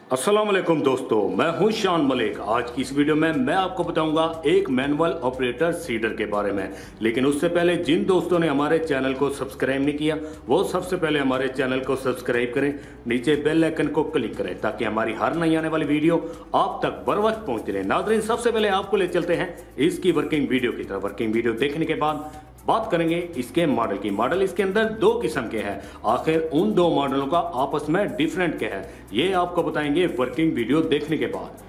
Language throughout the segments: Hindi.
अस्सलाम वालेकुम दोस्तों, मैं हूं शान मलिक। आज की इस वीडियो में मैं आपको बताऊंगा एक मैनुअल ऑपरेटर सीडर के बारे में। लेकिन उससे पहले जिन दोस्तों ने हमारे चैनल को सब्सक्राइब नहीं किया वो सबसे पहले हमारे चैनल को सब्सक्राइब करें, नीचे बेल आइकन को क्लिक करें ताकि हमारी हर नई आने वाली वीडियो आप तक बर वक्त पहुंचती रहे। नाज़रीन, सबसे पहले आपको ले चलते हैं इसकी वर्किंग वीडियो की तरफ। वर्किंग वीडियो देखने के बाद बात करेंगे इसके मॉडल की। मॉडल इसके अंदर दो किस्म के हैं, आखिर उन दो मॉडलों का आपस में डिफरेंट क्या है ये आपको बताएंगे वर्किंग वीडियो देखने के बाद।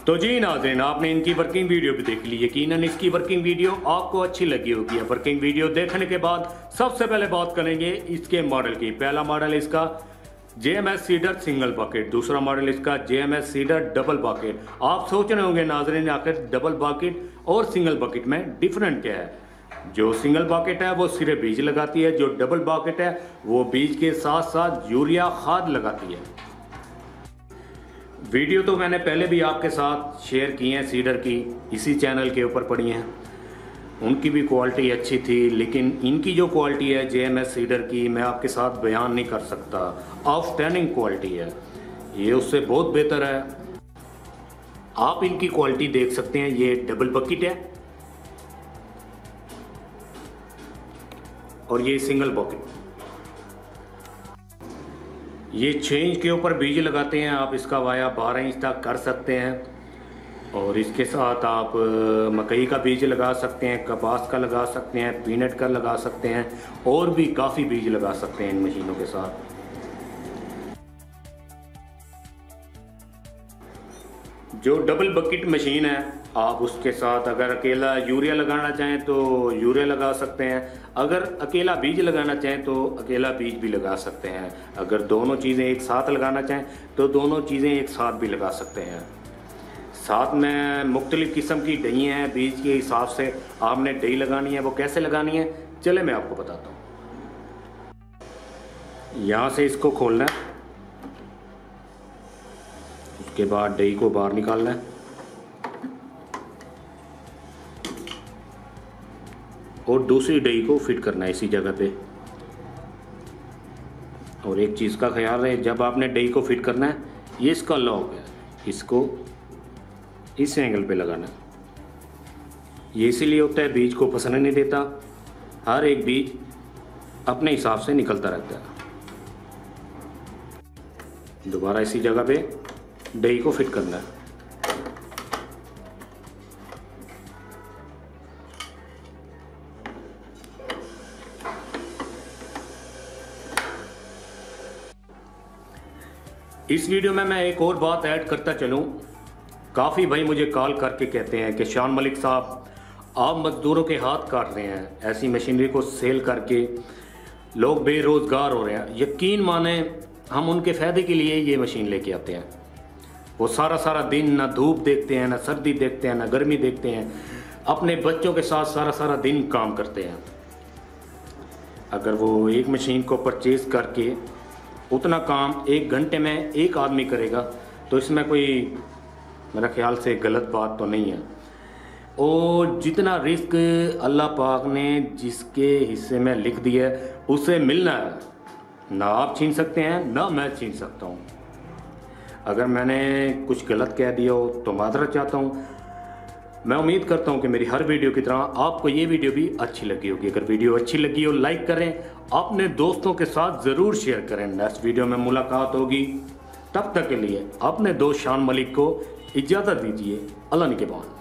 तो जी नाज़रीन, आपने इनकी वर्किंग वीडियो भी देख ली। यकीनन इसकी वर्किंग वीडियो आपको अच्छी लगी होगी। वर्किंग वीडियो देखने के बाद सबसे पहले बात करेंगे इसके मॉडल की। पहला मॉडल इसका JMS सीडर सिंगल बकेट, दूसरा मॉडल इसका JMS सीडर डबल बकेट। आप सोच रहे होंगे नाज़रीन आखिर डबल बकेट और सिंगल बकेट में डिफरेंट क्या है। जो सिंगल बकेट है वो सिर्फ बीज लगाती है, जो डबल बकेट है वो बीज के साथ साथ यूरिया खाद लगाती है। वीडियो तो मैंने पहले भी आपके साथ शेयर की हैं सीडर की, इसी चैनल के ऊपर पड़ी हैं। उनकी भी क्वालिटी अच्छी थी, लेकिन इनकी जो क्वालिटी है JMS सीडर की मैं आपके साथ बयान नहीं कर सकता। आउटस्टैंडिंग क्वालिटी है, ये उससे बहुत बेहतर है। आप इनकी क्वालिटी देख सकते हैं। ये डबल बकेट है और ये सिंगल बकेट। ये 6 इंच के ऊपर बीज लगाते हैं, आप इसका वाया 12 इंच तक कर सकते हैं। और इसके साथ आप मकई का बीज लगा सकते हैं, कपास का लगा सकते हैं, पीनट का लगा सकते हैं और भी काफ़ी बीज लगा सकते हैं इन मशीनों के साथ। जो डबल बकेट मशीन है आप उसके साथ अगर अकेला यूरिया लगाना चाहें तो यूरिया लगा सकते हैं, अगर अकेला बीज लगाना चाहें तो अकेला बीज भी लगा सकते हैं, अगर दोनों चीज़ें एक साथ लगाना चाहें तो दोनों चीज़ें एक साथ भी लगा सकते हैं। साथ में मुख्तलिफ़ किस्म की डई हैं, बीज के हिसाब से आपने डई लगानी है। वो कैसे लगानी है चले मैं आपको बताता हूँ। यहाँ से इसको खोलना है, उसके बाद डई को बाहर निकालना है और दूसरी डई को फिट करना है इसी जगह पे। और एक चीज़ का ख्याल रहे, जब आपने डई को फिट करना है ये इसका लॉक है, इसको इस एंगल पे लगाना है। ये इसीलिए होता है बीज को पसंद नहीं देता, हर एक बीज अपने हिसाब से निकलता रहता है। दोबारा इसी जगह पे डई को फिट करना है। इस वीडियो में मैं एक और बात ऐड करता चलूं। काफ़ी भाई मुझे कॉल करके कहते हैं कि शान मलिक साहब आप मज़दूरों के हाथ काट रहे हैं, ऐसी मशीनरी को सेल करके लोग बेरोज़गार हो रहे हैं। यकीन माने हम उनके फ़ायदे के लिए ये मशीन लेके आते हैं। वो सारा सारा दिन ना धूप देखते हैं, ना सर्दी देखते हैं, ना गर्मी देखते हैं, अपने बच्चों के साथ सारा सारा दिन काम करते हैं। अगर वो एक मशीन को परचेज़ करके उतना काम 1 घंटे में एक आदमी करेगा तो इसमें कोई मेरा ख्याल से गलत बात तो नहीं है। और जितना रिस्क अल्लाह पाक ने जिसके हिस्से में लिख दिया है उसे मिलना है, ना आप छीन सकते हैं ना मैं छीन सकता हूँ। अगर मैंने कुछ गलत कह दिया हो तो माजरत चाहता हूँ। मैं उम्मीद करता हूँ कि मेरी हर वीडियो की तरह आपको ये वीडियो भी अच्छी लगी होगी। अगर वीडियो अच्छी लगी हो लाइक करें, अपने दोस्तों के साथ ज़रूर शेयर करें। नेक्स्ट वीडियो में मुलाकात होगी, तब तक के लिए अपने दोस्त शान मलिक को इजाज़त दीजिए। अल्लाह निगहबान।